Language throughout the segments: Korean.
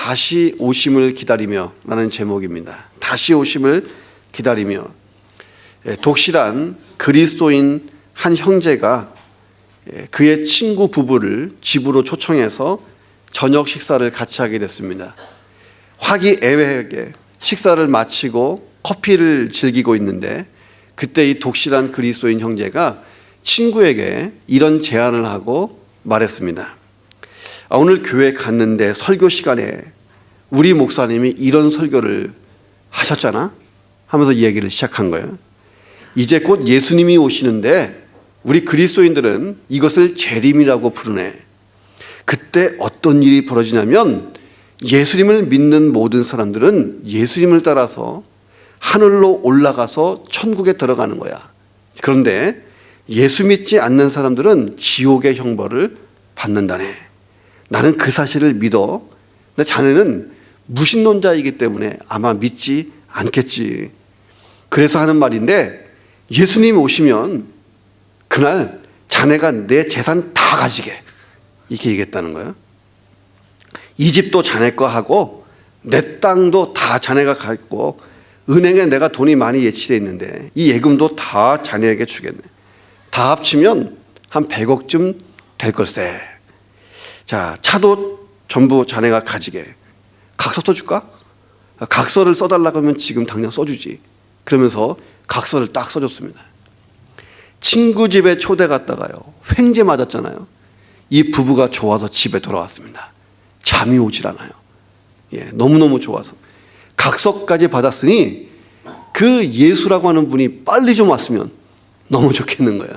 다시 오심을 기다리며 라는 제목입니다. 다시 오심을 기다리며. 독실한 그리스도인 한 형제가 그의 친구 부부를 집으로 초청해서 저녁 식사를 같이 하게 됐습니다. 화기애애하게 식사를 마치고 커피를 즐기고 있는데 그때 이 독실한 그리스도인 형제가 친구에게 이런 제안을 하고 말했습니다. 오늘 교회 갔는데 설교 시간에 우리 목사님이 이런 설교를 하셨잖아? 하면서 이 얘기를 시작한 거예요. 이제 곧 예수님이 오시는데 우리 그리스도인들은 이것을 재림이라고 부르네. 그때 어떤 일이 벌어지냐면 예수님을 믿는 모든 사람들은 예수님을 따라서 하늘로 올라가서 천국에 들어가는 거야. 그런데 예수 믿지 않는 사람들은 지옥의 형벌을 받는다네. 나는 그 사실을 믿어. 근데 자네는 무신론자이기 때문에 아마 믿지 않겠지. 그래서 하는 말인데 예수님이 오시면 그날 자네가 내 재산 다 가지게 이렇게 얘기했다는 거예요. 이 집도 자네 거 하고 내 땅도 다 자네가 갖고 은행에 내가 돈이 많이 예치되어 있는데 이 예금도 다 자네에게 주겠네. 다 합치면 한 100억쯤 될 걸세. 자, 차도 전부 자네가 가지게. 각서 써줄까? 각서를 써달라고 하면 지금 당장 써주지. 그러면서 각서를 딱 써줬습니다. 친구 집에 초대 갔다가요, 횡재 맞았잖아요. 이 부부가 좋아서 집에 돌아왔습니다. 잠이 오질 않아요. 너무너무 좋아서 각서까지 받았으니 그 예수라고 하는 분이 빨리 좀 왔으면 너무 좋겠는 거예요.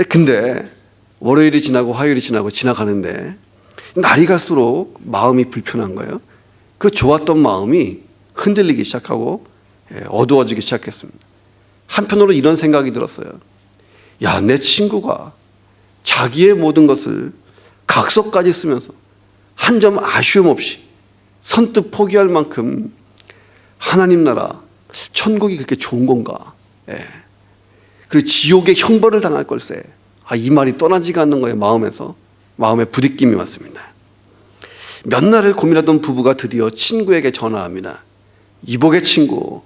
근데 월요일이 지나고 화요일이 지나고 지나가는데 날이 갈수록 마음이 불편한 거예요. 그 좋았던 마음이 흔들리기 시작하고 어두워지기 시작했습니다. 한편으로 이런 생각이 들었어요. 야, 내 친구가 자기의 모든 것을 각서까지 쓰면서 한 점 아쉬움 없이 선뜻 포기할 만큼 하나님 나라 천국이 그렇게 좋은 건가? 그리고 지옥의 형벌을 당할 걸세. 이 말이 떠나지가 않는 거예요. 마음에 부딪힘이 왔습니다. 몇 날을 고민하던 부부가 드디어 친구에게 전화합니다. 이복의 친구,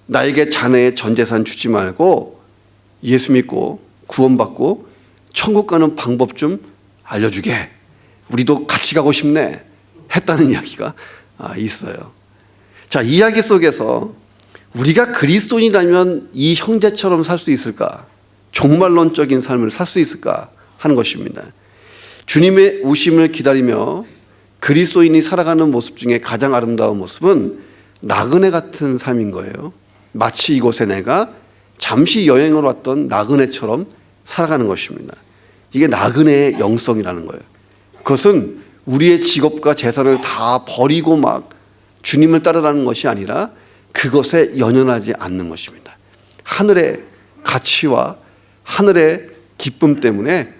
나에게 자네의 전 재산 주지 말고 예수 믿고 구원받고 천국 가는 방법 좀 알려주게. 우리도 같이 가고 싶네. 했다는 이야기가 있어요. 자, 이야기 속에서 우리가 그리스도인이라면 이 형제처럼 살 수 있을까? 종말론적인 삶을 살 수 있을까 하는 것입니다. 주님의 오심을 기다리며 그리스도인이 살아가는 모습 중에 가장 아름다운 모습은 나그네 같은 삶인 거예요. 마치 이곳에 내가 잠시 여행을 왔던 나그네처럼 살아가는 것입니다. 이게 나그네의 영성이라는 거예요. 그것은 우리의 직업과 재산을 다 버리고 막 주님을 따르라는 것이 아니라 그것에 연연하지 않는 것입니다. 하늘의 가치와 하늘의 기쁨 때문에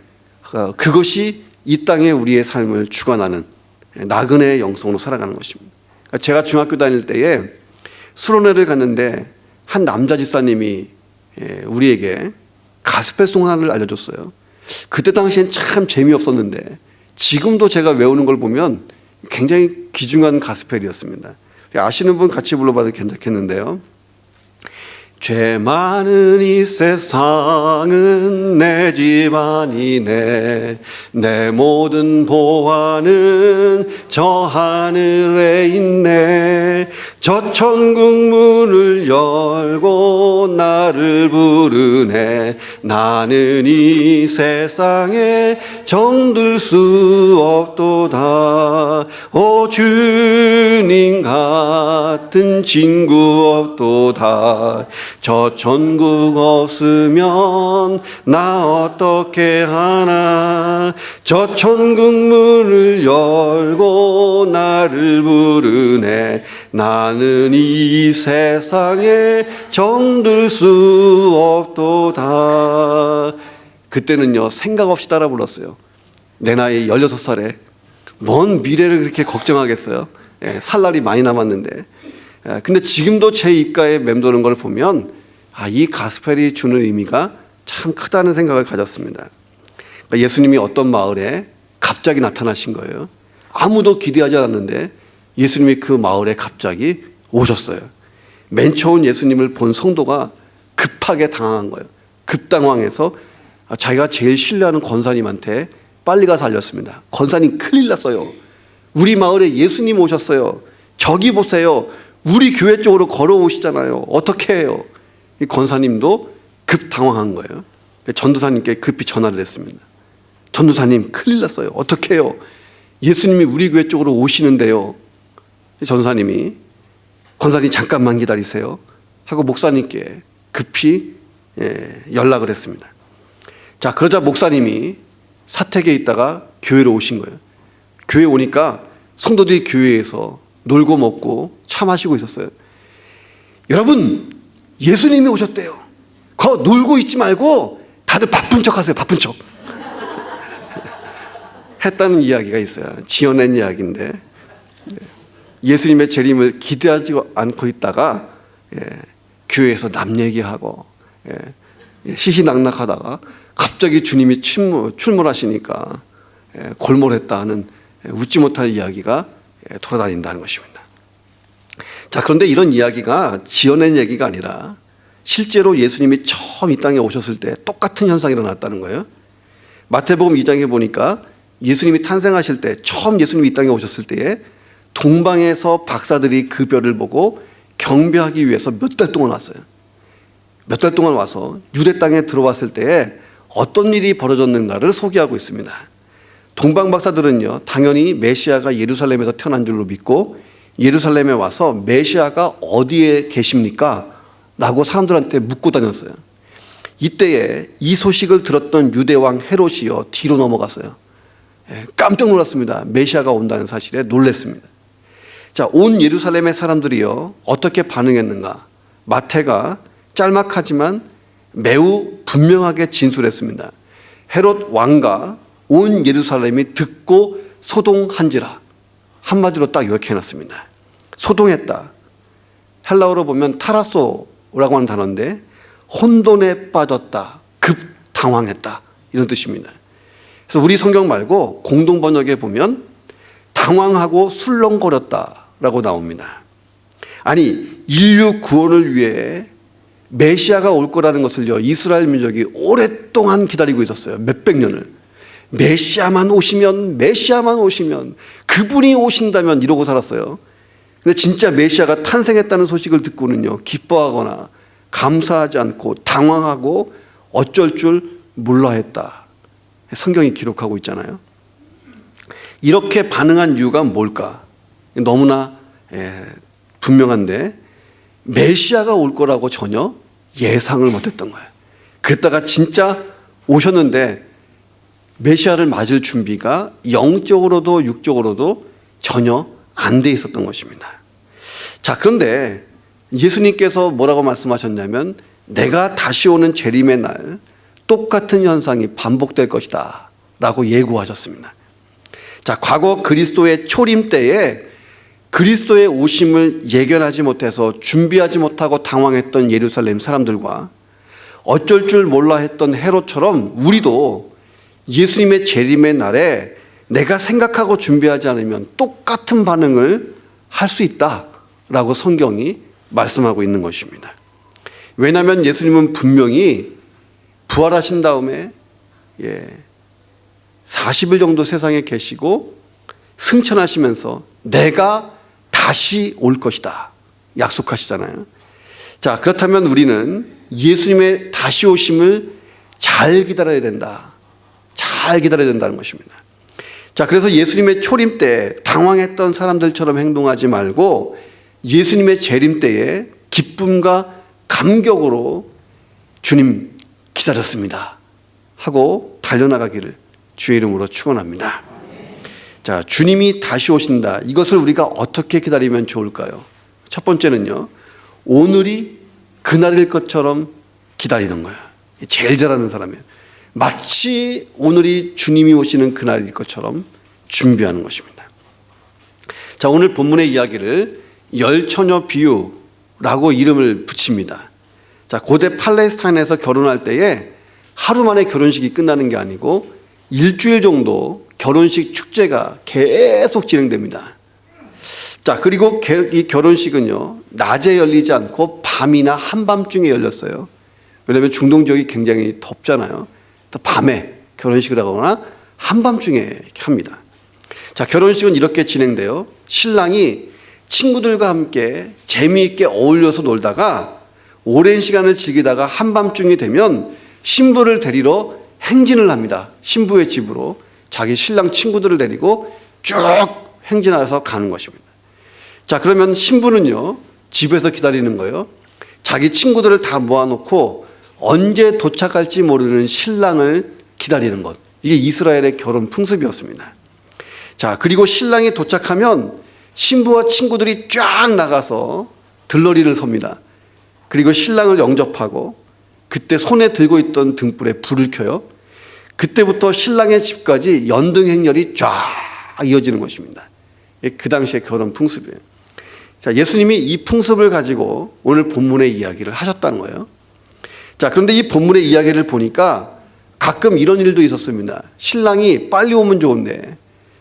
그것이 이 땅에 우리의 삶을 주관하는 나그네의 영성으로 살아가는 것입니다. 제가 중학교 다닐 때에 수련회를 갔는데 한 남자 집사님이 우리에게 가스펠송 하나를 알려줬어요. 그때 당시엔 참 재미없었는데 지금도 제가 외우는 걸 보면 굉장히 귀중한 가스펠이었습니다. 아시는 분 같이 불러봐도 괜찮겠는데요. 죄 많은 이 세상은 내 집안이네. 내 모든 보화는 저 하늘에 있네. 저 천국 문을 열고 나를 부르네. 나는 이 세상에 정들 수 없도다. 오 주님 같은 친구 없도다. 저 천국 없으면 나 어떻게 하나. 저 천국 문을 열고 나를 부르네. 나는 이 세상에 정들 수 없도다. 그때는요 생각 없이 따라 불렀어요. 내 나이 16살에 뭔 미래를 그렇게 걱정하겠어요. 살 날이 많이 남았는데. 근데 지금도 제 입가에 맴도는 걸 보면 이 가스펠이 주는 의미가 참 크다는 생각을 가졌습니다. 예수님이 어떤 마을에 갑자기 나타나신 거예요. 아무도 기대하지 않았는데 예수님이 그 마을에 갑자기 오셨어요. 맨 처음 예수님을 본 성도가 급하게 당황한 거예요. 급당황해서 자기가 제일 신뢰하는 권사님한테 빨리 가서 알렸습니다. 권사님, 큰일 났어요. 우리 마을에 예수님 오셨어요. 저기 보세요. 우리 교회 쪽으로 걸어오시잖아요. 어떻게 해요? 이 권사님도 급 당황한 거예요. 전도사님께 급히 전화를 했습니다. 전도사님, 큰일 났어요. 어떻게 해요? 예수님이 우리 교회 쪽으로 오시는데요. 전도사님이 권사님 잠깐만 기다리세요 하고 목사님께 급히 연락을 했습니다. 자, 그러자 목사님이 사택에 있다가 교회로 오신 거예요. 교회 오니까 성도들이 교회에서 놀고 먹고 차 마시고 있었어요. 여러분, 예수님이 오셨대요. 거 놀고 있지 말고 다들 바쁜 척 하세요. 바쁜 척. 했다는 이야기가 있어요. 지어낸 이야기인데, 예수님의 재림을 기대하지 않고 있다가 교회에서 남 얘기하고 시시낙낙하다가 갑자기 주님이 출몰하시니까 골몰했다는 웃지 못할 이야기가 돌아다닌다는 것입니다. 자, 그런데 이런 이야기가 지어낸 얘기가 아니라 실제로 예수님이 처음 이 땅에 오셨을 때 똑같은 현상이 일어났다는 거예요. 마태복음 2장에 보니까 예수님이 탄생하실 때, 처음 예수님이 이 땅에 오셨을 때에 동방에서 박사들이 그 별을 보고 경배하기 위해서 몇 달 동안 왔어요. 몇 달 동안 와서 유대 땅에 들어왔을 때에 어떤 일이 벌어졌는가를 소개하고 있습니다. 동방 박사들은요, 당연히 메시아가 예루살렘에서 태어난 줄로 믿고 예루살렘에 와서 메시아가 어디에 계십니까? 라고 사람들한테 묻고 다녔어요. 이때에 이 소식을 들었던 유대왕 헤롯이요, 뒤로 넘어갔어요. 깜짝 놀랐습니다. 메시아가 온다는 사실에 놀랐습니다. 자, 온 예루살렘의 사람들이요, 어떻게 반응했는가? 마태가 짤막하지만 매우 분명하게 진술했습니다. 헤롯 왕과 온 예루살렘이 듣고 소동한지라. 한마디로 딱 요약해놨습니다. 소동했다. 헬라어로 보면 타라소라고 하는 단어인데, 혼돈에 빠졌다, 급 당황했다, 이런 뜻입니다. 그래서 우리 성경 말고 공동 번역에 보면 당황하고 술렁거렸다라고 나옵니다. 아니, 인류 구원을 위해 메시아가 올 거라는 것을요, 이스라엘 민족이 오랫동안 기다리고 있었어요. 몇백 년을. 메시아만 오시면 그분이 오신다면 이러고 살았어요. 근데 진짜 메시아가 탄생했다는 소식을 듣고는요, 기뻐하거나 감사하지 않고 당황하고 어쩔 줄 몰라 했다. 성경이 기록하고 있잖아요. 이렇게 반응한 이유가 뭘까? 너무나 분명한데, 메시아가 올 거라고 전혀 예상을 못했던 거예요. 그랬다가 진짜 오셨는데 메시아를 맞을 준비가 영적으로도 육적으로도 전혀 안 돼 있었던 것입니다. 자, 그런데 예수님께서 뭐라고 말씀하셨냐면, 내가 다시 오는 재림의 날 똑같은 현상이 반복될 것이다 라고 예고하셨습니다. 자, 과거 그리스도의 초림 때에 그리스도의 오심을 예견하지 못해서 준비하지 못하고 당황했던 예루살렘 사람들과 어쩔 줄 몰라 했던 헤롯처럼 우리도 예수님의 재림의 날에 내가 생각하고 준비하지 않으면 똑같은 반응을 할 수 있다라고 성경이 말씀하고 있는 것입니다. 왜냐하면 예수님은 분명히 부활하신 다음에 40일 정도 세상에 계시고 승천하시면서 내가 다시 올 것이다 약속하시잖아요. 자, 그렇다면 우리는 예수님의 다시 오심을 잘 기다려야 된다. 잘 기다려야 된다는 것입니다. 자, 그래서 예수님의 초림 때 당황했던 사람들처럼 행동하지 말고 예수님의 재림 때에 기쁨과 감격으로 주님 기다렸습니다 하고 달려나가기를 주의 이름으로 축원합니다. 자, 주님이 다시 오신다. 이것을 우리가 어떻게 기다리면 좋을까요? 첫 번째는요, 오늘이 그날일 것처럼 기다리는 거예요. 제일 잘하는 사람이에요. 마치 오늘이 주님이 오시는 그날일 것처럼 준비하는 것입니다. 자, 오늘 본문의 이야기를 열처녀 비유라고 이름을 붙입니다. 자, 고대 팔레스타인에서 결혼할 때에 하루 만에 결혼식이 끝나는 게 아니고 일주일 정도 결혼식 축제가 계속 진행됩니다. 자, 그리고 이 결혼식은요, 낮에 열리지 않고 밤이나 한밤중에 열렸어요. 왜냐하면 중동 지역이 굉장히 덥잖아요. 또 밤에 결혼식을 하거나 한밤중에 이렇게 합니다. 자, 결혼식은 이렇게 진행돼요. 신랑이 친구들과 함께 재미있게 어울려서 놀다가 오랜 시간을 즐기다가 한밤중이 되면 신부를 데리러 행진을 합니다. 신부의 집으로 자기 신랑 친구들을 데리고 쭉 행진해서 가는 것입니다. 자, 그러면 신부는요, 집에서 기다리는 거예요. 자기 친구들을 다 모아놓고 언제 도착할지 모르는 신랑을 기다리는 것. 이게 이스라엘의 결혼 풍습이었습니다. 자, 그리고 신랑이 도착하면 신부와 친구들이 쫙 나가서 들러리를 섭니다. 그리고 신랑을 영접하고 그때 손에 들고 있던 등불에 불을 켜요. 그때부터 신랑의 집까지 연등 행렬이 쫙 이어지는 것입니다. 그 당시의 결혼 풍습이에요. 자, 예수님이 이 풍습을 가지고 오늘 본문의 이야기를 하셨다는 거예요. 자, 그런데 이 본문의 이야기를 보니까 가끔 이런 일도 있었습니다. 신랑이 빨리 오면 좋은데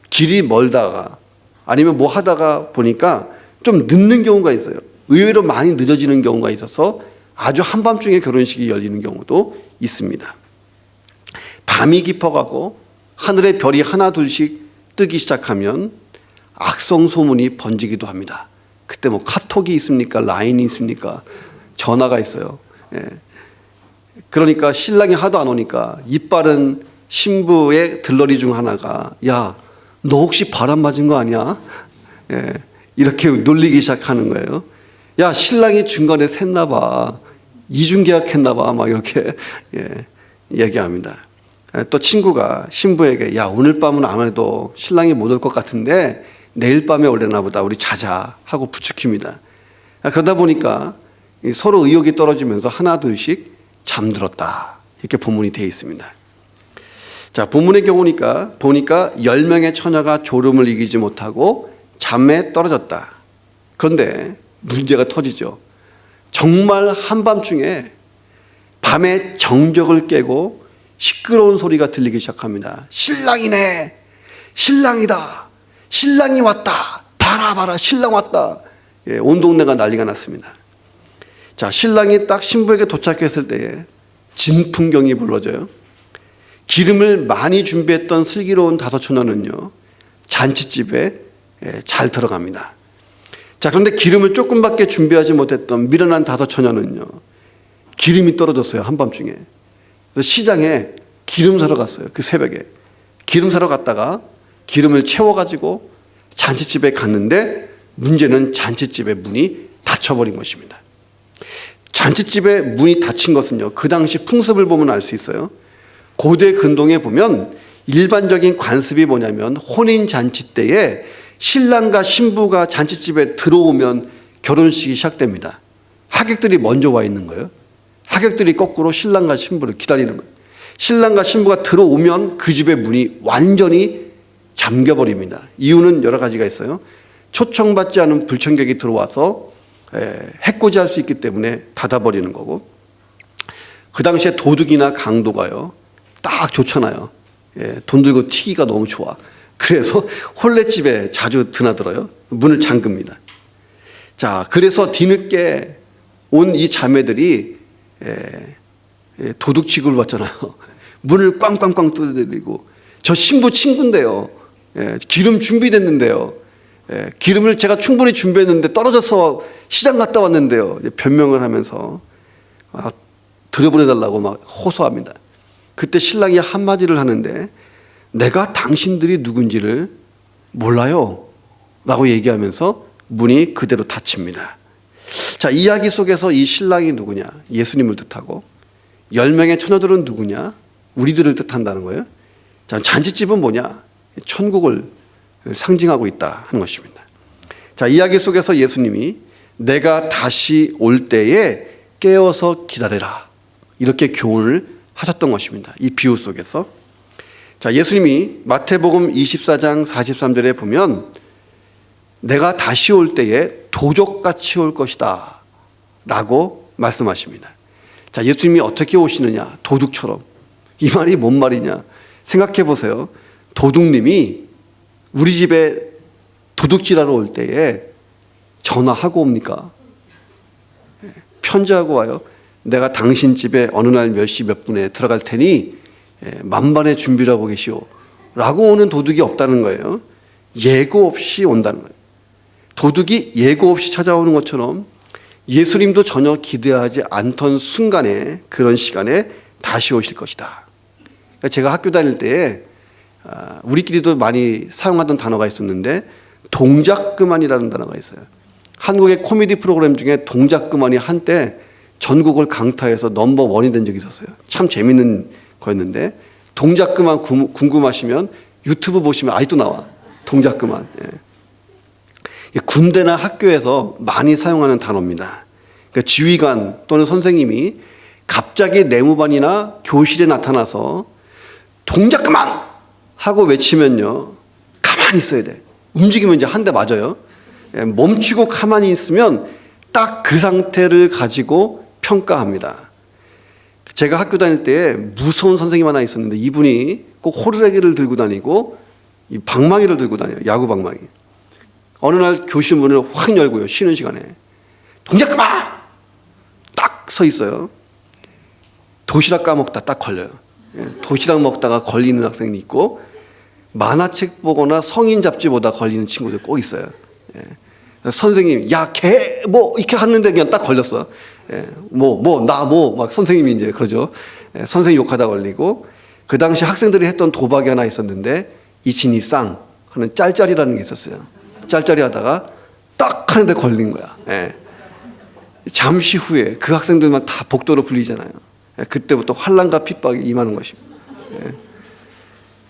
길이 멀다가 아니면 뭐 하다가 보니까 좀 늦는 경우가 있어요. 의외로 많이 늦어지는 경우가 있어서 아주 한밤중에 결혼식이 열리는 경우도 있습니다. 밤이 깊어가고 하늘에 별이 하나 둘씩 뜨기 시작하면 악성 소문이 번지기도 합니다. 그때 뭐 카톡이 있습니까? 라인이 있습니까? 전화가 있어요. 예. 그러니까 신랑이 하도 안 오니까 이빠른 신부의 들러리 중 하나가, 야, 너 혹시 바람 맞은 거 아니야? 예. 이렇게 놀리기 시작하는 거예요. 야, 신랑이 중간에 샜나 봐. 이중계약했나 봐. 막 이렇게 얘기합니다. 또 친구가 신부에게, 야, 오늘 밤은 아무래도 신랑이 못 올 것 같은데 내일 밤에 올려나 보다. 우리 자자 하고 부추깁니다. 그러다 보니까 서로 의욕이 떨어지면서 하나 둘씩 잠들었다. 이렇게 본문이 되어 있습니다. 자, 본문의 경우니까 보니까 10명의 처녀가 졸음을 이기지 못하고 잠에 떨어졌다. 그런데 문제가 터지죠. 정말 한밤중에 밤에 정적을 깨고 시끄러운 소리가 들리기 시작합니다. 신랑이네, 신랑이다, 신랑이 왔다, 봐라 봐라 신랑 왔다. 예, 온 동네가 난리가 났습니다. 자, 신랑이 딱 신부에게 도착했을 때에 진풍경이 불러져요. 기름을 많이 준비했던 슬기로운 다섯 처녀는요, 잔치집에 잘 들어갑니다. 자, 그런데 기름을 조금밖에 준비하지 못했던 미련한 다섯 처녀는요, 기름이 떨어졌어요. 한밤중에. 그래서 시장에 기름 사러 갔어요. 그 새벽에 기름 사러 갔다가 기름을 채워가지고 잔치집에 갔는데 문제는 잔치집의 문이 닫혀버린 것입니다. 잔치집의 문이 닫힌 것은요, 그 당시 풍습을 보면 알 수 있어요. 고대 근동에 보면 일반적인 관습이 뭐냐면 혼인잔치 때에 신랑과 신부가 잔치집에 들어오면 결혼식이 시작됩니다. 하객들이 먼저 와 있는 거예요. 하객들이 거꾸로 신랑과 신부를 기다리는 거예요. 신랑과 신부가 들어오면 그 집의 문이 완전히 잠겨버립니다. 이유는 여러 가지가 있어요. 초청받지 않은 불청객이 들어와서 해코지할 수 있기 때문에 닫아버리는 거고, 그 당시에 도둑이나 강도가요, 딱 좋잖아요. 돈 들고 튀기가 너무 좋아. 그래서 홀레집에 자주 드나들어요. 문을 잠급니다. 자, 그래서 뒤늦게 온 이 자매들이 도둑 취급을 받잖아요. 문을 꽝꽝꽝 두드리고, 저 신부 친구인데요, 기름 준비됐는데요, 기름을 제가 충분히 준비했는데 떨어져서 시장 갔다 왔는데요, 변명을 하면서 들여보내달라고 막 호소합니다. 그때 신랑이 한마디를 하는데, 내가 당신들이 누군지를 몰라요 라고 얘기하면서 문이 그대로 닫힙니다. 자, 이야기 속에서 이 신랑이 누구냐? 예수님을 뜻하고, 10명의 처녀들은 누구냐? 우리들을 뜻한다는 거예요. 자, 잔치집은 뭐냐? 천국을 상징하고 있다 하는 것입니다. 자, 이야기 속에서 예수님이 내가 다시 올 때에 깨어서 기다려라, 이렇게 교훈을 하셨던 것입니다. 이 비유 속에서. 자, 예수님이 마태복음 24장 43절에 보면 내가 다시 올 때에 도적같이 올 것이다 라고 말씀하십니다. 자, 예수님이 어떻게 오시느냐? 도둑처럼. 이 말이 뭔 말이냐? 생각해 보세요. 도둑님이 우리 집에 도둑질하러 올 때에 전화하고 옵니까? 편지하고 와요. 내가 당신 집에 어느 날 몇 시 몇 분에 들어갈 테니 만반의 준비를 하고 계시오 라고 오는 도둑이 없다는 거예요. 예고 없이 온다는 거예요. 도둑이 예고 없이 찾아오는 것처럼 예수님도 전혀 기대하지 않던 순간에, 그런 시간에 다시 오실 것이다. 제가 학교 다닐 때에 우리끼리도 많이 사용하던 단어가 있었는데 동작 그만이라는 단어가 있어요. 한국의 코미디 프로그램 중에 동작 그만이 한때 전국을 강타해서 넘버 원이 된 적이 있었어요. 참 재밌는 거였는데, 동작 그만 궁금하시면 유튜브 보시면 아직도 나와. 동작 그만. 군대나 학교에서 많이 사용하는 단어입니다. 그러니까 지휘관 또는 선생님이 갑자기 내무반이나 교실에 나타나서 동작 그만 하고 외치면요, 가만히 있어야 돼. 움직이면 이제 한 대 맞아요. 멈추고 가만히 있으면 딱 그 상태를 가지고 평가합니다. 제가 학교 다닐 때 무서운 선생님 하나 있었는데, 이분이 꼭 호루라기를 들고 다니고 이 방망이를 들고 다녀요. 야구 방망이. 어느 날 교실 문을 확 열고요, 쉬는 시간에 동작 그만 딱 서 있어요. 도시락 까먹다 딱 걸려요. 도시락 먹다가 걸리는 학생이 있고, 만화책 보거나 성인 잡지 보다 걸리는 친구들 꼭 있어요. 선생님이 야 걔 뭐 이렇게 하는데 그냥 딱 걸렸어. 막 선생님이 이제 그러죠. 선생님 욕하다 걸리고, 그 당시 학생들이 했던 도박이 하나 있었는데 이친이 쌍 하는 짤짤이라는 게 있었어요. 짤짤이 하다가 딱 하는데 걸린 거야. 잠시 후에 그 학생들만 다 복도로 불리잖아요. 그때부터 환란과 핍박이 임하는 것입니다.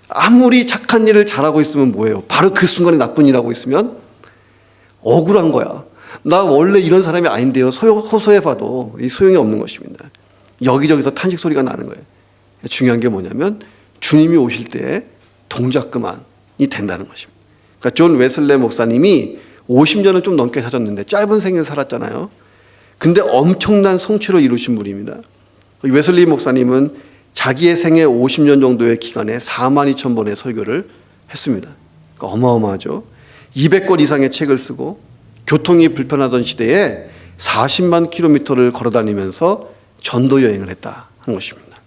아무리 착한 일을 잘하고 있으면 뭐예요? 바로 그 순간에 나쁜 일 하고 있으면 억울한 거야. 나 원래 이런 사람이 아닌데요. 호소해봐도 소용이 없는 것입니다. 여기저기서 탄식 소리가 나는 거예요. 중요한 게 뭐냐면 주님이 오실 때 동작 그만이 된다는 것입니다. 그러니까 존 웨슬레 목사님이 50년을 좀 넘게 사셨는데 짧은 생을 살았잖아요. 근데 엄청난 성취를 이루신 분입니다. 웨슬리 목사님은 자기의 생애 50년 정도의 기간에 42,000번의 설교를 했습니다. 그러니까 어마어마하죠. 200권 이상의 책을 쓰고 교통이 불편하던 시대에 40만 킬로미터를 걸어다니면서 전도 여행을 했다 하는 것입니다.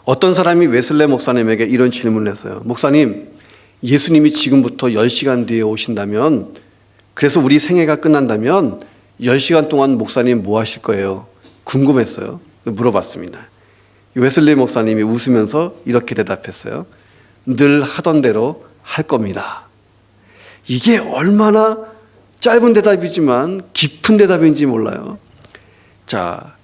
어떤 사람이 웨슬레 목사님에게 이런 질문을 했어요. 목사님, 예수님이 지금부터 10시간 뒤에 오신다면, 그래서 우리 생애가 끝난다면 10시간 동안 목사님 뭐 하실 거예요? 궁금했어요. 물어봤습니다. 웨슬리 목사님이 웃으면서 이렇게 대답했어요. 늘 하던 대로 할 겁니다. 이게 얼마나 짧은 대답이지만 깊은 대답인지 몰라요. 자,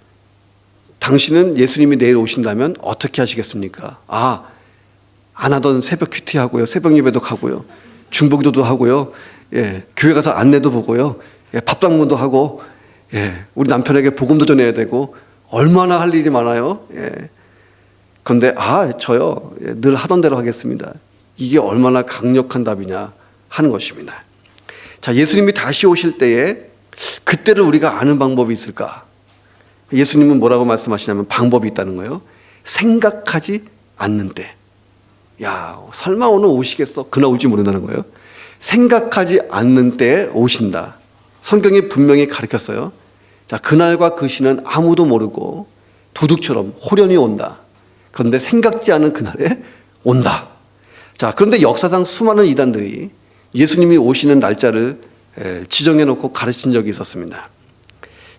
당신은 예수님이 내일 오신다면 어떻게 하시겠습니까? 안 하던 새벽 큐티 하고요. 새벽 예배도 가고요. 중보기도도 하고요. 교회 가서 안내도 보고요. 밥당문도 하고, 우리 남편에게 복음도 전해야 되고, 얼마나 할 일이 많아요. 그런데 저요, 늘 하던 대로 하겠습니다. 이게 얼마나 강력한 답이냐 하는 것입니다. 자, 예수님이 다시 오실 때에 그때를 우리가 아는 방법이 있을까? 예수님은 뭐라고 말씀하시냐면 방법이 있다는 거예요. 생각하지 않는 때. 야, 설마 오늘 오시겠어? 그날 올지 모른다는 거예요. 생각하지 않는 때에 오신다. 성경이 분명히 가르쳤어요. 자, 그날과 그 시는 아무도 모르고 도둑처럼 호련히 온다. 그런데 생각지 않은 그날에 온다. 자, 그런데 역사상 수많은 이단들이 예수님이 오시는 날짜를 지정해 놓고 가르친 적이 있었습니다.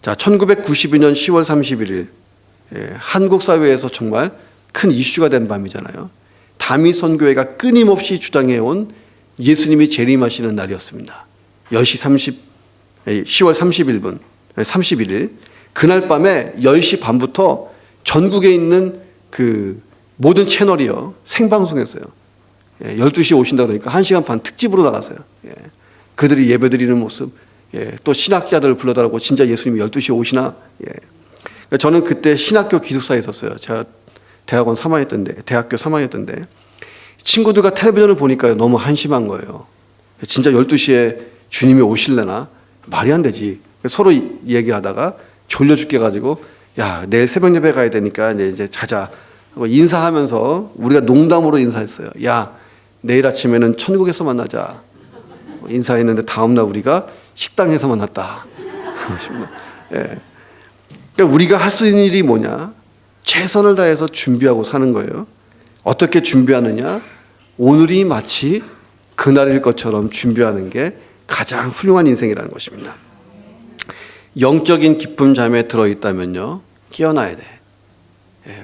자, 1992년 10월 31일 한국 사회에서 정말 큰 이슈가 된 밤이잖아요. 다미 선교회가 끊임없이 주장해온 예수님이 재림하시는 날이었습니다. 10시 10월 31일 그날 밤에 10시 반부터 전국에 있는 그 모든 채널이요 생방송했어요. 12시에 오신다 그러니까 1시간 반 특집으로 나갔어요. 그들이 예배드리는 모습, 또 신학자들을 불러달라고 진짜 예수님이 12시에 오시나? 저는 그때 신학교 기숙사에 있었어요. 제가 대학교 3학년 때인데 친구들과 텔레비전을 보니까 너무 한심한 거예요. 진짜 12시에 주님이 오실래나? 말이 안 되지. 서로 얘기하다가 졸려 죽게 가지고 야, 내일 새벽 예배 가야 되니까 이제 자자 하고 인사하면서 우리가 농담으로 인사했어요. 야, 내일 아침에는 천국에서 만나자. 인사했는데 다음날 우리가 식당에서 만났다. 예. 그러니까 우리가 할 수 있는 일이 뭐냐? 최선을 다해서 준비하고 사는 거예요. 어떻게 준비하느냐? 오늘이 마치 그날일 것처럼 준비하는 게 가장 훌륭한 인생이라는 것입니다. 영적인 기쁨 잠에 들어있다면요, 깨어나야 돼.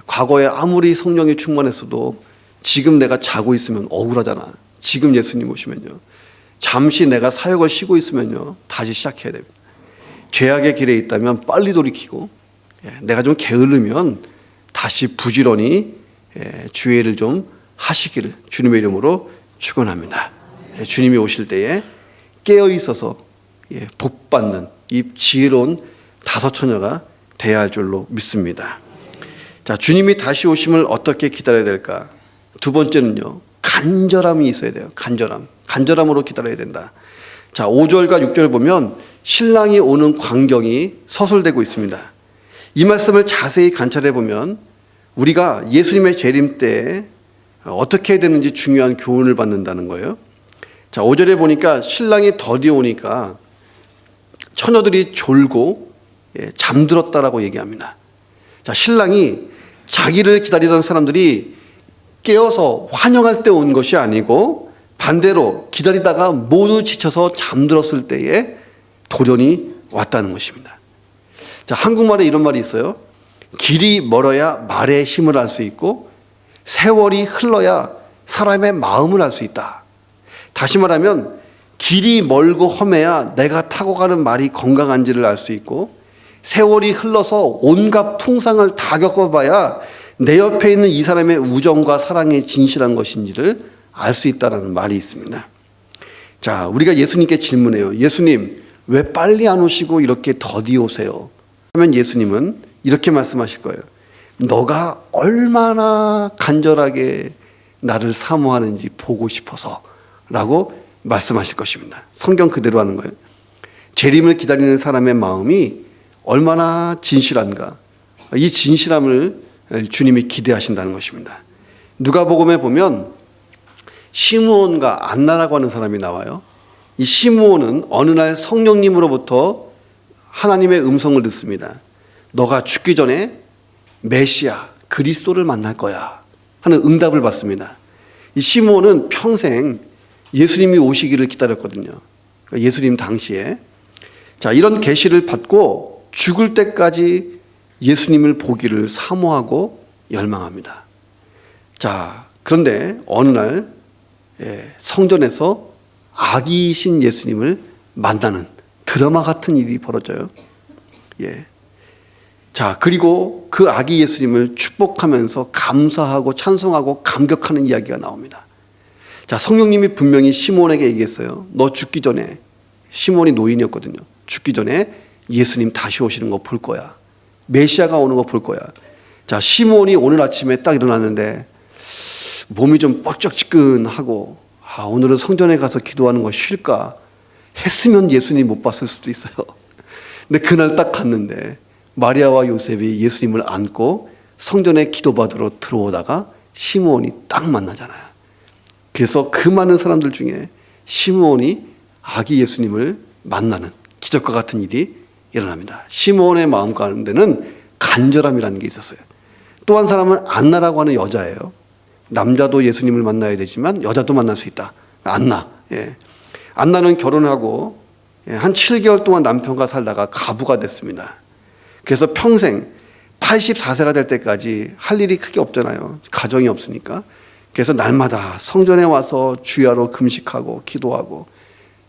과거에 아무리 성령이 충만했어도 지금 내가 자고 있으면 억울하잖아. 지금 예수님 오시면요, 잠시 내가 사역을 쉬고 있으면요, 다시 시작해야 됩니다. 죄악의 길에 있다면 빨리 돌이키고, 내가 좀 게으르면 다시 부지런히 주의 일을 좀 하시기를 주님의 이름으로 축원합니다. 주님이 오실 때에 깨어 있어서 복 받는 이 지혜로운 다섯 처녀가 돼야 할 줄로 믿습니다. 자, 주님이 다시 오심을 어떻게 기다려야 될까? 두 번째는요, 간절함이 있어야 돼요. 간절함으로 기다려야 된다. 자, 5절과 6절 보면 신랑이 오는 광경이 서술되고 있습니다. 이 말씀을 자세히 관찰해 보면 우리가 예수님의 재림 때 어떻게 해야 되는지 중요한 교훈을 받는다는 거예요. 자, 5절에 보니까 신랑이 더디 오니까 처녀들이 졸고 잠들었다라고 얘기합니다. 자, 신랑이 자기를 기다리던 사람들이 깨어서 환영할 때 온 것이 아니고 반대로 기다리다가 모두 지쳐서 잠들었을 때에 돌연히 왔다는 것입니다. 자, 한국말에 이런 말이 있어요. 길이 멀어야 말의 힘을 알 수 있고 세월이 흘러야 사람의 마음을 알 수 있다. 다시 말하면 길이 멀고 험해야 내가 타고 가는 말이 건강한지를 알 수 있고 세월이 흘러서 온갖 풍상을 다 겪어봐야 내 옆에 있는 이 사람의 우정과 사랑이 진실한 것인지를 알 수 있다는 말이 있습니다. 자, 우리가 예수님께 질문해요. 예수님, 왜 빨리 안 오시고 이렇게 더디 오세요? 하면 예수님은 이렇게 말씀하실 거예요. 너가 얼마나 간절하게 나를 사모하는지 보고 싶어서 라고 말씀하실 것입니다. 성경 그대로 하는 거예요. 재림을 기다리는 사람의 마음이 얼마나 진실한가, 이 진실함을 주님이 기대하신다는 것입니다. 누가복음에 보면 시므온과 안나라고 하는 사람이 나와요. 이 시므온은 어느 날 성령님으로부터 하나님의 음성을 듣습니다. 너가 죽기 전에 메시아 그리스도를 만날 거야 하는 응답을 받습니다. 이 시므온은 평생 예수님이 오시기를 기다렸거든요. 예수님 당시에. 자, 이런 계시를 받고 죽을 때까지 예수님을 보기를 사모하고 열망합니다. 자, 그런데 어느 날 성전에서 아기이신 예수님을 만나는 드라마 같은 일이 벌어져요. 자, 그리고 그 아기 예수님을 축복하면서 감사하고 찬송하고 감격하는 이야기가 나옵니다. 자, 성령님이 분명히 시몬에게 얘기했어요. 너 죽기 전에, 시몬이 노인이었거든요. 죽기 전에 예수님 다시 오시는 거 볼 거야. 메시아가 오는 거 볼 거야. 자, 시몬이 오늘 아침에 딱 일어났는데 몸이 좀 뻑적지근하고 오늘은 성전에 가서 기도하는 거 쉴까 했으면 예수님 못 봤을 수도 있어요. 근데 그날 딱 갔는데 마리아와 요셉이 예수님을 안고 성전에 기도받으러 들어오다가 시므온이 딱 만나잖아요. 그래서 그 많은 사람들 중에 시므온이 아기 예수님을 만나는 기적과 같은 일이 일어납니다. 시므온의 마음 가운데는 간절함이라는 게 있었어요. 또 한 사람은 안나라고 하는 여자예요. 남자도 예수님을 만나야 되지만 여자도 만날 수 있다. 안나. 안나는 결혼하고 한 7개월 동안 남편과 살다가 가부가 됐습니다. 그래서 평생 84세가 될 때까지 할 일이 크게 없잖아요. 가정이 없으니까. 그래서 날마다 성전에 와서 주야로 금식하고 기도하고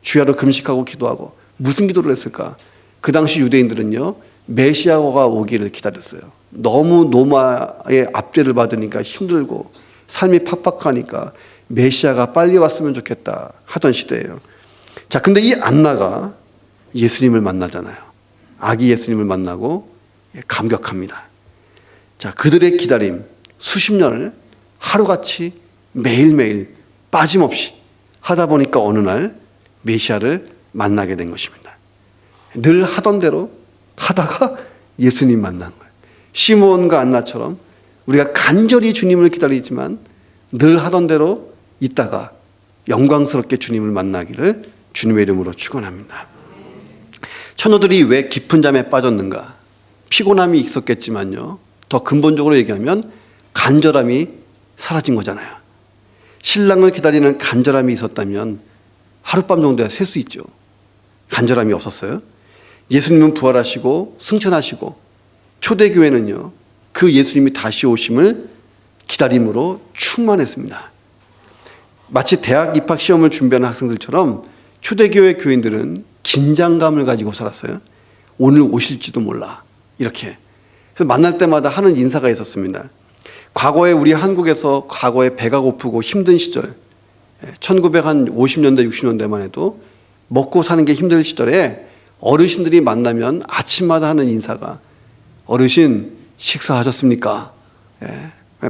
주야로 금식하고 기도하고 무슨 기도를 했을까? 그 당시 유대인들은요, 메시아가 오기를 기다렸어요. 너무 노마의 압제를 받으니까 힘들고 삶이 팍팍하니까 메시아가 빨리 왔으면 좋겠다 하던 시대예요. 자, 근데 이 안나가 예수님을 만나잖아요. 아기 예수님을 만나고 감격합니다. 자, 그들의 기다림 수십 년을 하루같이 매일매일 빠짐없이 하다 보니까 어느 날 메시아를 만나게 된 것입니다. 늘 하던 대로 하다가 예수님 만난 거예요. 시므온과 안나처럼 우리가 간절히 주님을 기다리지만 늘 하던 대로 있다가 영광스럽게 주님을 만나기를 주님의 이름으로 축원합니다. 처녀들이 왜 깊은 잠에 빠졌는가? 피곤함이 있었겠지만요, 더 근본적으로 얘기하면 간절함이 사라진 거잖아요. 신랑을 기다리는 간절함이 있었다면 하룻밤 정도야 셀 수 있죠. 간절함이 없었어요. 예수님은 부활하시고 승천하시고 초대교회는요, 그 예수님이 다시 오심을 기다림으로 충만했습니다. 마치 대학 입학 시험을 준비하는 학생들처럼 초대교회 교인들은 긴장감을 가지고 살았어요. 오늘 오실지도 몰라, 이렇게. 그래서 만날 때마다 하는 인사가 있었습니다. 과거에 우리 한국에서 과거에 배가 고프고 힘든 시절, 1950년대 60년대만 해도 먹고 사는 게 힘든 시절에 어르신들이 만나면 아침마다 하는 인사가 어르신 식사하셨습니까?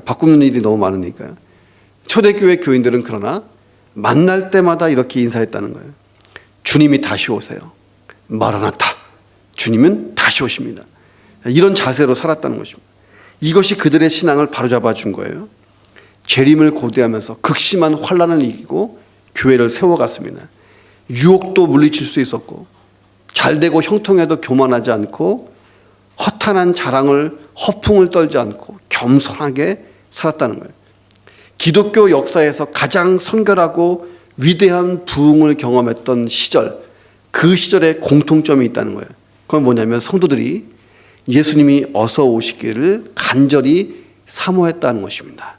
바꾸는 일이 너무 많으니까요. 초대교회 교인들은 그러나 만날 때마다 이렇게 인사했다는 거예요. 주님이 다시 오세요. 마라나타. 주님은 다시 오십니다. 이런 자세로 살았다는 것입니다. 이것이 그들의 신앙을 바로잡아 준 거예요. 재림을 고대하면서 극심한 환난을 이기고 교회를 세워갔습니다. 유혹도 물리칠 수 있었고, 잘되고 형통해도 교만하지 않고, 허탄한 자랑을 허풍을 떨지 않고 겸손하게 살았다는 거예요. 기독교 역사에서 가장 선결하고 위대한 부흥을 경험했던 시절, 그 시절에 공통점이 있다는 거예요. 그건 뭐냐면 성도들이 예수님이 어서 오시기를 간절히 사모했다는 것입니다.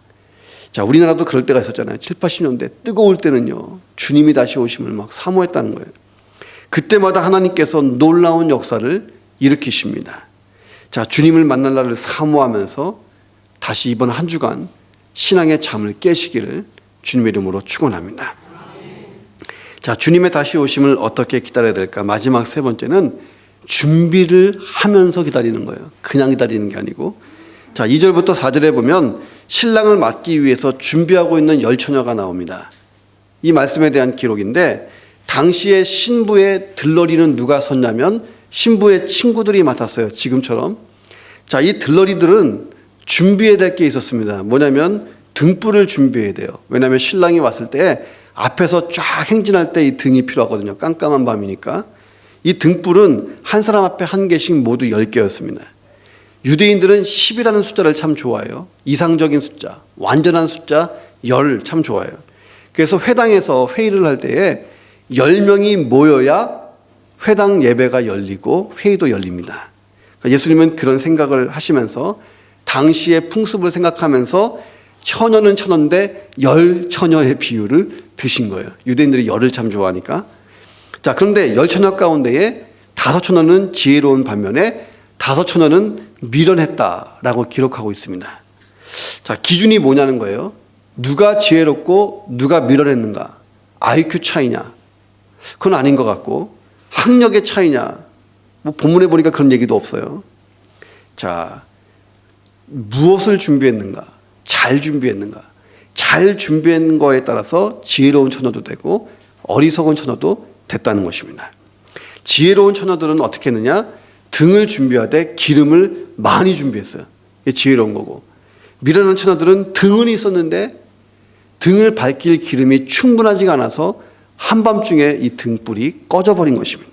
자, 우리나라도 그럴 때가 있었잖아요. 7, 80년대 뜨거울 때는요, 주님이 다시 오심을 막 사모했다는 거예요. 그때마다 하나님께서 놀라운 역사를 일으키십니다. 자, 주님을 만날 날을 사모하면서 다시 이번 한 주간 신앙의 잠을 깨시기를 주님의 이름으로 축원합니다. 자, 주님의 다시 오심을 어떻게 기다려야 될까? 마지막 세 번째는 준비를 하면서 기다리는 거예요. 그냥 기다리는 게 아니고. 자, 2절부터 4절에 보면 신랑을 맞기 위해서 준비하고 있는 열처녀가 나옵니다. 이 말씀에 대한 기록인데, 당시에 신부의 들러리는 누가 섰냐면 신부의 친구들이 맡았어요. 지금처럼. 자, 이 들러리들은 준비해야 될 게 있었습니다. 뭐냐면 등불을 준비해야 돼요. 왜냐하면 신랑이 왔을 때 앞에서 쫙 행진할 때 이 등이 필요하거든요. 깜깜한 밤이니까. 이 등불은 한 사람 앞에 한 개씩 모두 10개였습니다. 유대인들은 10이라는 숫자를 참 좋아해요. 이상적인 숫자, 완전한 숫자 10 참 좋아해요. 그래서 회당에서 회의를 할 때에 10명이 모여야 회당 예배가 열리고 회의도 열립니다. 예수님은 그런 생각을 하시면서 당시의 풍습을 생각하면서 처녀는 처녀인데 10처녀의 비유를 드신 거예요. 유대인들이 열을 참 좋아하니까. 자, 그런데 10처녀 가운데에 5처녀는 지혜로운 반면에 5처녀는 미련했다라고 기록하고 있습니다. 자, 기준이 뭐냐는 거예요. 누가 지혜롭고 누가 미련했는가? IQ 차이냐? 그건 아닌 것 같고, 학력의 차이냐? 뭐 본문에 보니까 그런 얘기도 없어요. 자, 무엇을 준비했는가? 잘 준비했는가? 잘 준비한 거에 따라서 지혜로운 처녀도 되고 어리석은 처녀도 됐다는 것입니다. 지혜로운 처녀들은 어떻게 했느냐? 등을 준비하되 기름을 많이 준비했어요. 이게 지혜로운 거고, 미련한 처녀들은 등은 있었는데 등을 밝힐 기름이 충분하지가 않아서 한밤중에 이 등불이 꺼져버린 것입니다.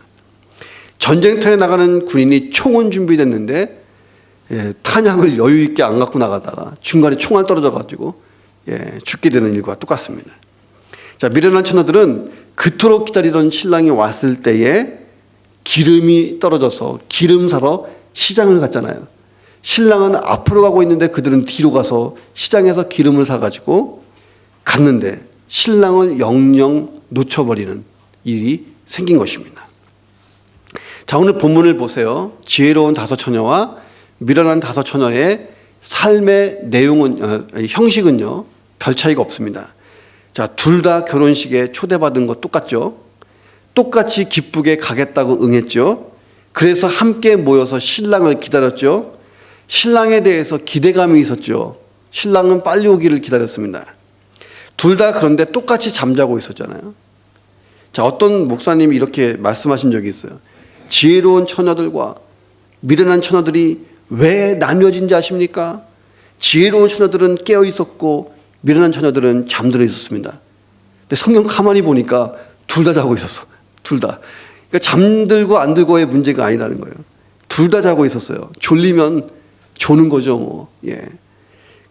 전쟁터에 나가는 군인이 총은 준비됐는데 탄약을 여유 있게 안 갖고 나가다가 중간에 총알 떨어져가지고 죽게 되는 일과 똑같습니다. 자, 미련한 처녀들은 그토록 기다리던 신랑이 왔을 때에 기름이 떨어져서 기름 사러 시장을 갔잖아요. 신랑은 앞으로 가고 있는데 그들은 뒤로 가서 시장에서 기름을 사가지고 갔는데 신랑을 영영 놓쳐버리는 일이 생긴 것입니다. 자, 오늘 본문을 보세요. 지혜로운 5처녀와 미련한 5처녀의 삶의 내용은, 형식은요, 별 차이가 없습니다. 자, 둘 다 결혼식에 초대받은 거 똑같죠? 똑같이 기쁘게 가겠다고 응했죠? 그래서 함께 모여서 신랑을 기다렸죠? 신랑에 대해서 기대감이 있었죠? 신랑은 빨리 오기를 기다렸습니다. 둘 다 그런데 똑같이 잠자고 있었잖아요. 자, 어떤 목사님이 이렇게 말씀하신 적이 있어요. 지혜로운 처녀들과 미련한 처녀들이 왜 나뉘어진지 아십니까? 지혜로운 처녀들은 깨어 있었고 미련한 처녀들은 잠들어 있었습니다. 근데 성경 가만히 보니까 둘 다 자고 있었어. 둘 다. 그러니까 잠들고 안 들고의 문제가 아니라는 거예요. 둘 다 자고 있었어요. 졸리면 조는 거죠, 뭐. 예.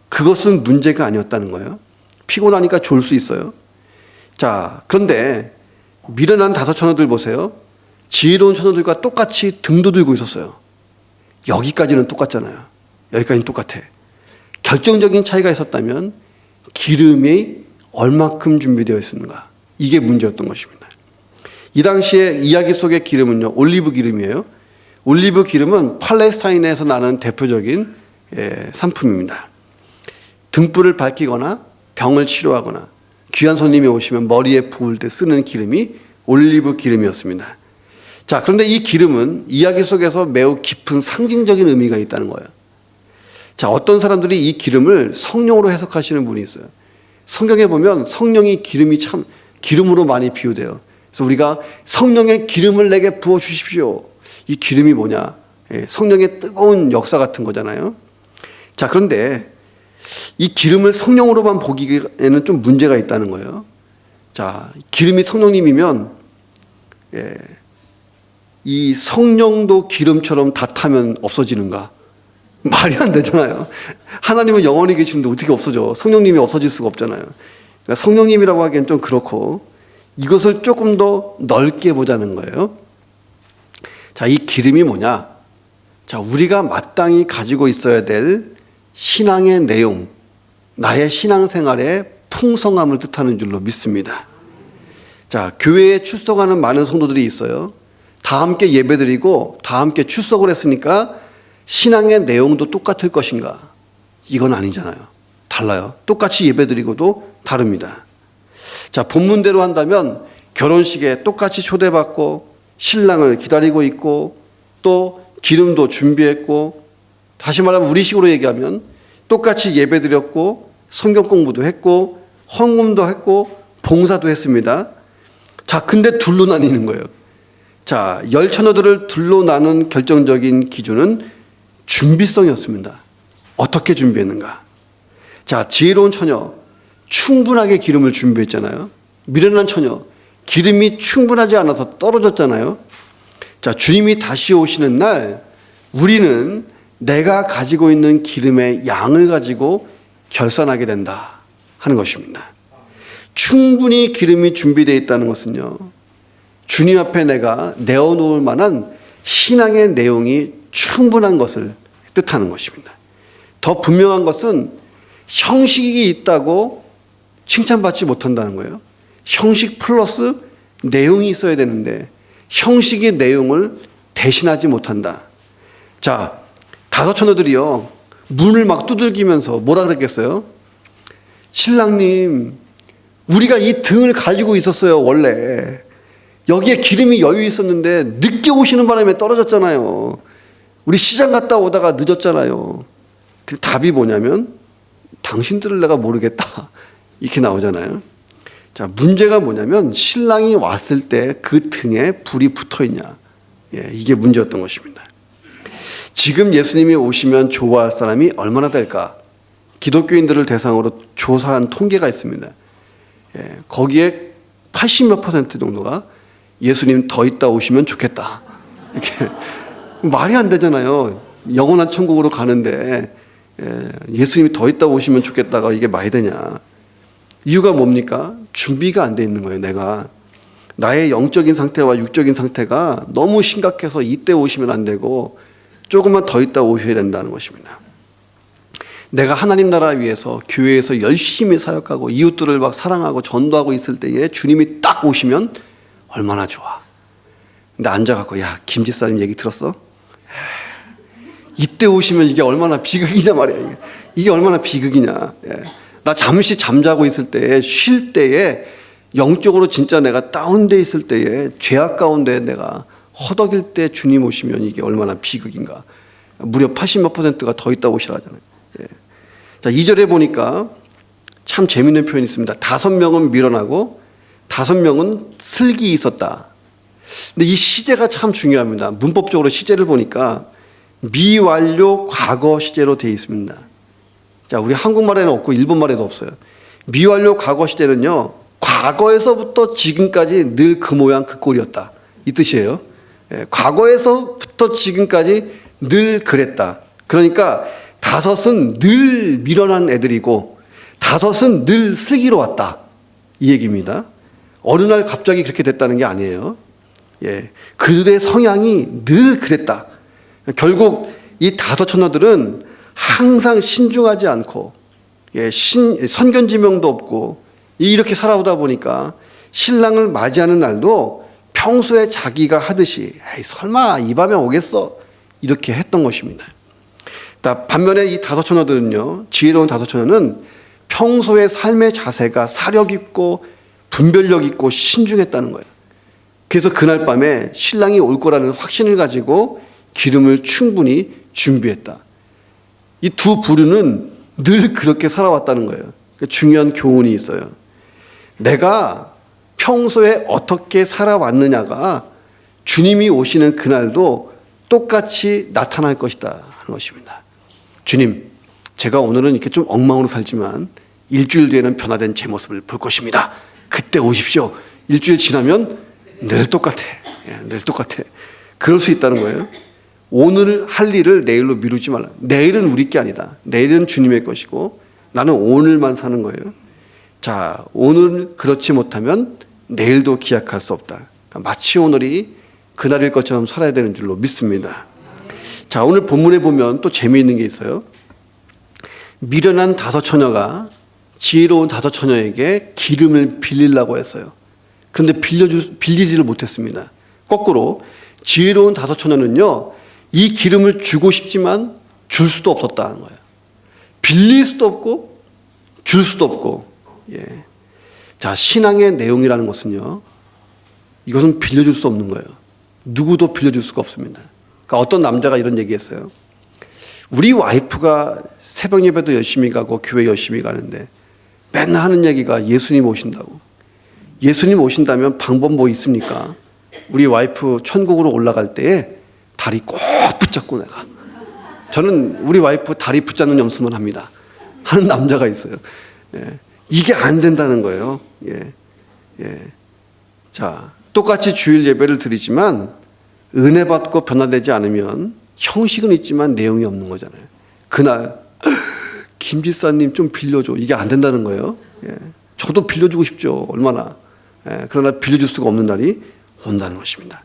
그것은 문제가 아니었다는 거예요. 피곤하니까 졸 수 있어요. 자, 그런데 미련한 다섯 처녀들 보세요. 지혜로운 처녀들과 똑같이 등도 들고 있었어요. 여기까지는 똑같잖아요. 여기까지는 똑같아. 결정적인 차이가 있었다면 기름이 얼마큼 준비되어 있었는가. 이게 문제였던 것입니다. 이 당시에 이야기 속의 기름은요, 올리브 기름이에요. 올리브 기름은 팔레스타인에서 나는 대표적인 상품입니다. 등불을 밝히거나 병을 치료하거나 귀한 손님이 오시면 머리에 부을 때 쓰는 기름이 올리브 기름이었습니다. 자, 그런데 이 기름은 이야기 속에서 매우 깊은 상징적인 의미가 있다는 거예요. 자, 어떤 사람들이 이 기름을 성령으로 해석하시는 분이 있어요. 성경에 보면 성령이 기름이 참 기름으로 많이 비유돼요. 그래서 우리가 성령의 기름을 내게 부어 주십시오. 이 기름이 뭐냐? 성령의 뜨거운 역사 같은 거잖아요. 자, 그런데 이 기름을 성령으로만 보기에는 좀 문제가 있다는 거예요. 자, 기름이 성령님이면 이 성령도 기름처럼 다 타면 없어지는가? 말이 안 되잖아요. 하나님은 영원히 계시는데 어떻게 없어져? 성령님이 없어질 수가 없잖아요. 그러니까 성령님이라고 하기엔 좀 그렇고 이것을 조금 더 넓게 보자는 거예요. 자, 이 기름이 뭐냐? 자, 우리가 마땅히 가지고 있어야 될 신앙의 내용, 나의 신앙생활의 풍성함을 뜻하는 줄로 믿습니다. 자, 교회에 출석하는 많은 성도들이 있어요. 다 함께 예배드리고 다 함께 출석을 했으니까 신앙의 내용도 똑같을 것인가? 이건 아니잖아요. 달라요. 똑같이 예배드리고도 다릅니다. 자, 본문대로 한다면 결혼식에 똑같이 초대받고 신랑을 기다리고 있고 또 기름도 준비했고, 다시 말하면 우리식으로 얘기하면 똑같이 예배드렸고 성경 공부도 했고 헌금도 했고 봉사도 했습니다. 자, 근데 둘로 나뉘는 거예요. 자, 열 처녀들을 둘로 나눈 결정적인 기준은 준비성이었습니다. 어떻게 준비했는가? 자, 지혜로운 처녀 충분하게 기름을 준비했잖아요. 미련한 처녀 기름이 충분하지 않아서 떨어졌잖아요. 자, 주님이 다시 오시는 날 우리는 내가 가지고 있는 기름의 양을 가지고 결산하게 된다 하는 것입니다. 충분히 기름이 준비되어 있다는 것은요, 주님 앞에 내가 내어놓을 만한 신앙의 내용이 충분한 것을 뜻하는 것입니다. 더 분명한 것은 형식이 있다고 칭찬받지 못한다는 거예요. 형식 플러스 내용이 있어야 되는데 형식의 내용을 대신하지 못한다. 자, 다섯 처녀들이요, 문을 막 두들기면서 뭐라 그랬겠어요? 신랑님, 우리가 이 등을 가지고 있었어요. 원래 여기에 기름이 여유 있었는데 늦게 오시는 바람에 떨어졌잖아요. 우리 시장 갔다 오다가 늦었잖아요. 그 답이 뭐냐면 당신들을 내가 모르겠다 이렇게 나오잖아요. 자, 문제가 뭐냐면 신랑이 왔을 때 그 등에 불이 붙어 있냐, 이게 문제였던 것입니다. 지금 예수님이 오시면 좋아할 사람이 얼마나 될까? 기독교인들을 대상으로 조사한 통계가 있습니다. 거기에 80몇 % 정도가 예수님 더 있다 오시면 좋겠다, 이렇게. 말이 안 되잖아요. 영원한 천국으로 가는데 예수님이 더 있다 오시면 좋겠다가 이게 말이 되냐? 이유가 뭡니까? 준비가 안 돼 있는 거예요. 내가 나의 영적인 상태와 육적인 상태가 너무 심각해서 이때 오시면 안 되고 조금만 더 있다 오셔야 된다는 것입니다. 내가 하나님 나라 위해서 교회에서 열심히 사역하고 이웃들을 막 사랑하고 전도하고 있을 때에 주님이 딱 오시면 얼마나 좋아. 근데 앉아갖고, 야, 김 집사님 얘기 들었어? 이때 오시면 이게 얼마나 비극이냐 말이야. 이게 얼마나 비극이냐. 나 잠시 잠자고 있을 때에, 쉴 때에, 영적으로 진짜 내가 다운돼 있을 때에, 죄악 가운데 내가 허덕일 때 주님 오시면 이게 얼마나 비극인가. 무려 80몇 %가 더 있다 오시라잖아요. 자, 2절에 보니까 참 재밌는 표현이 있습니다. 5명은 밀어나고 5명은 슬기 있었다. 근데 이 시제가 참 중요합니다. 문법적으로 시제를 보니까 미완료 과거 시제로 되어 있습니다. 자, 우리 한국말에는 없고 일본말에도 없어요. 미완료 과거 시제는요, 과거에서부터 지금까지 늘 그 모양 그 꼴이었다. 이 뜻이에요. 과거에서부터 지금까지 늘 그랬다. 그러니까 다섯은 늘 밀어난 애들이고 다섯은 늘 슬기로웠다. 이 얘기입니다. 어느 날 갑자기 그렇게 됐다는 게 아니에요. 그들의 성향이 늘 그랬다. 결국 이 다섯 처녀들은 항상 신중하지 않고 선견지명도 없고 이렇게 살아오다 보니까 신랑을 맞이하는 날도 평소에 자기가 하듯이 에이, 설마 이 밤에 오겠어 이렇게 했던 것입니다. 반면에 이 다섯 처녀들은요, 지혜로운 다섯 처녀는 평소의 삶의 자세가 사력 있고 분별력 있고 신중했다는 거예요. 그래서 그날 밤에 신랑이 올 거라는 확신을 가지고 기름을 충분히 준비했다. 이 두 부류는 늘 그렇게 살아왔다는 거예요. 중요한 교훈이 있어요. 내가 평소에 어떻게 살아왔느냐가 주님이 오시는 그날도 똑같이 나타날 것이다 하는 것입니다. 주님, 제가 오늘은 이렇게 좀 엉망으로 살지만 일주일 뒤에는 변화된 제 모습을 볼 것입니다. 그때 오십시오. 일주일 지나면 늘 똑같아. 늘 똑같아. 그럴 수 있다는 거예요. 오늘 할 일을 내일로 미루지 말라. 내일은 우리 게 아니다. 내일은 주님의 것이고 나는 오늘만 사는 거예요. 자, 오늘 그렇지 못하면 내일도 기약할 수 없다. 마치 오늘이 그날일 것처럼 살아야 되는 줄로 믿습니다. 자, 오늘 본문에 보면 또 재미있는 게 있어요. 미련한 다섯 처녀가 지혜로운 다섯 처녀에게 기름을 빌리려고 했어요. 그런데 빌리지를 못했습니다. 거꾸로 지혜로운 다섯 처녀는요, 이 기름을 주고 싶지만 줄 수도 없었다는 거예요. 빌릴 수도 없고 줄 수도 없고. 자, 신앙의 내용이라는 것은요, 이것은 빌려줄 수 없는 거예요. 누구도 빌려줄 수가 없습니다. 그러니까 어떤 남자가 이런 얘기했어요. 우리 와이프가 새벽 예배도 열심히 가고 교회 열심히 가는데 맨날 하는 얘기가 예수님 오신다고. 예수님 오신다면 방법 뭐 있습니까? 우리 와이프 천국으로 올라갈 때에 다리 꼭 붙잡고 내가. 저는 우리 와이프 다리 붙잡는 연습만 합니다. 하는 남자가 있어요. 이게 안 된다는 거예요. 자, 똑같이 주일 예배를 드리지만 은혜 받고 변화되지 않으면 형식은 있지만 내용이 없는 거잖아요. 그날 김 지사님 좀 빌려줘. 이게 안 된다는 거예요. 저도 빌려주고 싶죠. 얼마나. 그러나 빌려줄 수가 없는 날이 온다는 것입니다.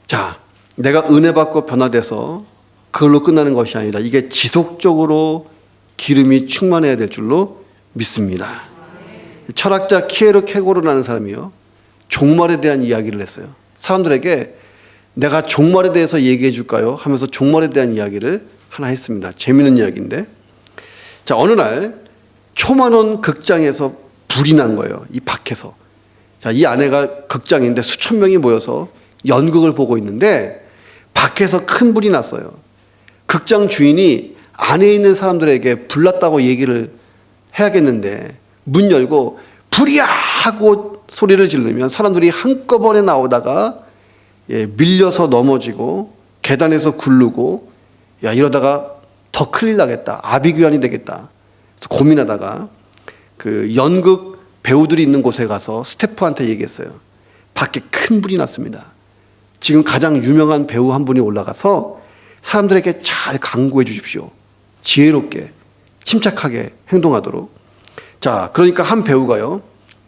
자, 내가 은혜 받고 변화돼서 그걸로 끝나는 것이 아니라 이게 지속적으로 기름이 충만해야 될 줄로 믿습니다. 철학자 키에르 케고르라는 사람이요, 종말에 대한 이야기를 했어요. 사람들에게 내가 종말에 대해서 얘기해 줄까요? 하면서 종말에 대한 이야기를 하나 했습니다. 재미있는 이야기인데, 자, 어느 날 초만원 극장에서 불이 난 거예요. 이 밖에서. 자, 이 안에가 극장인데 수천 명이 모여서 연극을 보고 있는데 밖에서 큰 불이 났어요. 극장 주인이 안에 있는 사람들에게 불났다고 얘기를 해야겠는데 문 열고 불이야 하고 소리를 지르면 사람들이 한꺼번에 나오다가 밀려서 넘어지고 계단에서 굴르고, 야, 이러다가 더 큰일 나겠다. 아비규환이 되겠다. 그래서 고민하다가 그 연극 배우들이 있는 곳에 가서 스태프한테 얘기했어요. 밖에 큰 불이 났습니다. 지금 가장 유명한 배우 한 분이 올라가서 사람들에게 잘 강구해 주십시오. 지혜롭게, 침착하게 행동하도록. 자, 그러니까 한 배우가요,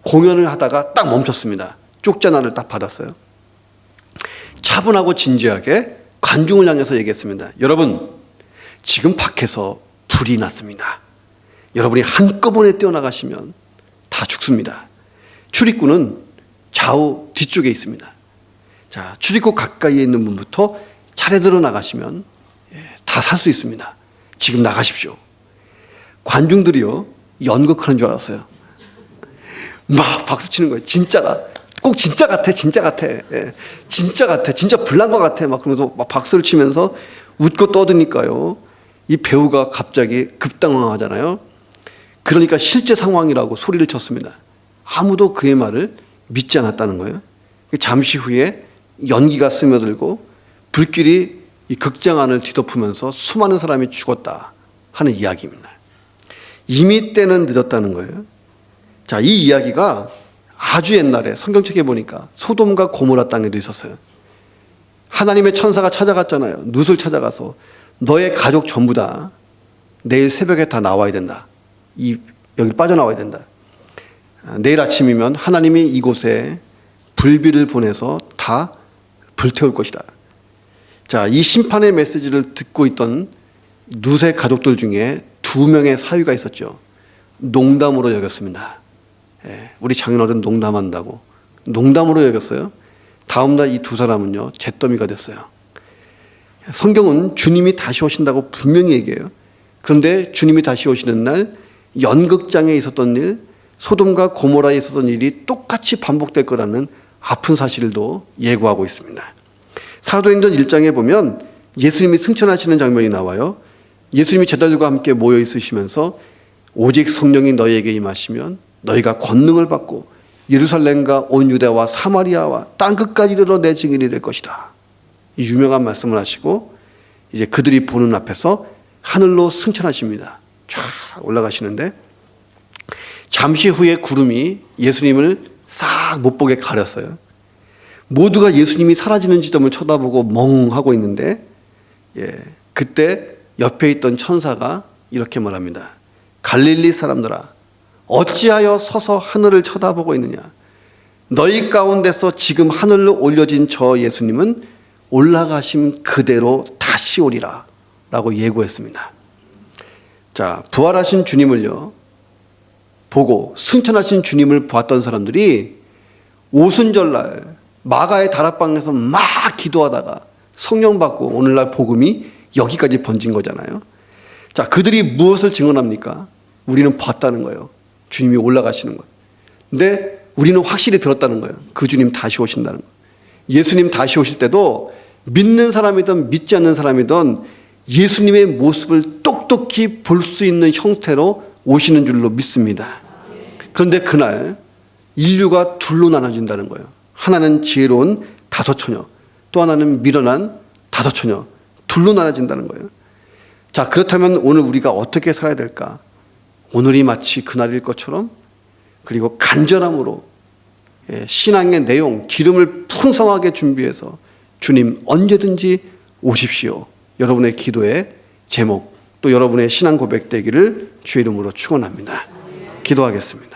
공연을 하다가 딱 멈췄습니다. 쪽지 하나를 딱 받았어요. 차분하고 진지하게 관중을 향해서 얘기했습니다. 여러분, 지금 밖에서 불이 났습니다. 여러분이 한꺼번에 뛰어나가시면 다 죽습니다. 출입구는 좌우 뒤쪽에 있습니다. 자, 출입구 가까이에 있는 문부터 차례대로 나가시면 다 살 수 있습니다. 지금 나가십시오. 관중들이요, 연극하는 줄 알았어요. 막 박수 치는 거예요. 진짜가. 꼭 진짜 같아, 진짜 같아. 진짜 같아, 진짜 불난 것 같아. 막 그러면서 막 박수를 치면서 웃고 떠드니까요, 이 배우가 갑자기 급당황하잖아요. 그러니까 실제 상황이라고 소리를 쳤습니다. 아무도 그의 말을 믿지 않았다는 거예요. 잠시 후에 연기가 스며들고 불길이 이 극장 안을 뒤덮으면서 수많은 사람이 죽었다 하는 이야기입니다. 이미 때는 늦었다는 거예요. 자, 이 이야기가 아주 옛날에 성경책에 보니까 소돔과 고모라 땅에도 있었어요. 하나님의 천사가 찾아갔잖아요. 룻을 찾아가서 너의 가족 전부 다 내일 새벽에 다 나와야 된다. 여기 빠져나와야 된다. 내일 아침이면 하나님이 이곳에 불비를 보내서 다 불태울 것이다. 자, 이 심판의 메시지를 듣고 있던 룻의 가족들 중에 2명의 사위가 있었죠. 농담으로 여겼습니다. 우리 장인어른 농담한다고 농담으로 여겼어요. 다음날 이 2 사람은요 잿더미가 됐어요. 성경은 주님이 다시 오신다고 분명히 얘기해요. 그런데 주님이 다시 오시는 날 연극장에 있었던 일, 소돔과 고모라에 있었던 일이 똑같이 반복될 거라는 아픈 사실도 예고하고 있습니다. 사도행전 1장에 보면 예수님이 승천하시는 장면이 나와요. 예수님이 제자들과 함께 모여 있으시면서 오직 성령이 너희에게 임하시면 너희가 권능을 받고 예루살렘과 온 유대와 사마리아와 땅끝까지 이르러 내 증인이 될 것이다. 이 유명한 말씀을 하시고 이제 그들이 보는 앞에서 하늘로 승천하십니다. 쫙 올라가시는데 잠시 후에 구름이 예수님을 싹 못 보게 가렸어요. 모두가 예수님이 사라지는 지점을 쳐다보고 멍하고 있는데 그때 옆에 있던 천사가 이렇게 말합니다. 갈릴리 사람들아, 어찌하여 서서 하늘을 쳐다보고 있느냐? 너희 가운데서 지금 하늘로 올려진 저 예수님은 올라가심 그대로 다시 오리라 라고 예고했습니다. 자, 부활하신 주님을요 보고 승천하신 주님을 보았던 사람들이 오순절날 마가의 다락방에서 막 기도하다가 성령 받고 오늘날 복음이 여기까지 번진 거잖아요. 자, 그들이 무엇을 증언합니까? 우리는 봤다는 거예요. 주님이 올라가시는 것. 근데 우리는 확실히 들었다는 거예요. 그 주님 다시 오신다는 거. 예수님 다시 오실 때도 믿는 사람이든 믿지 않는 사람이든 예수님의 모습을 똑똑히 볼 수 있는 형태로 오시는 줄로 믿습니다. 그런데 그날 인류가 둘로 나눠진다는 거예요. 하나는 지혜로운 5처녀, 또 하나는 미련한 5처녀, 둘로 나눠진다는 거예요. 자, 그렇다면 오늘 우리가 어떻게 살아야 될까? 오늘이 마치 그날일 것처럼, 그리고 간절함으로 신앙의 내용, 기름을 풍성하게 준비해서 주님 언제든지 오십시오. 여러분의 기도의 제목, 또 여러분의 신앙 고백 되기를 주의 이름으로 축원합니다. 기도하겠습니다.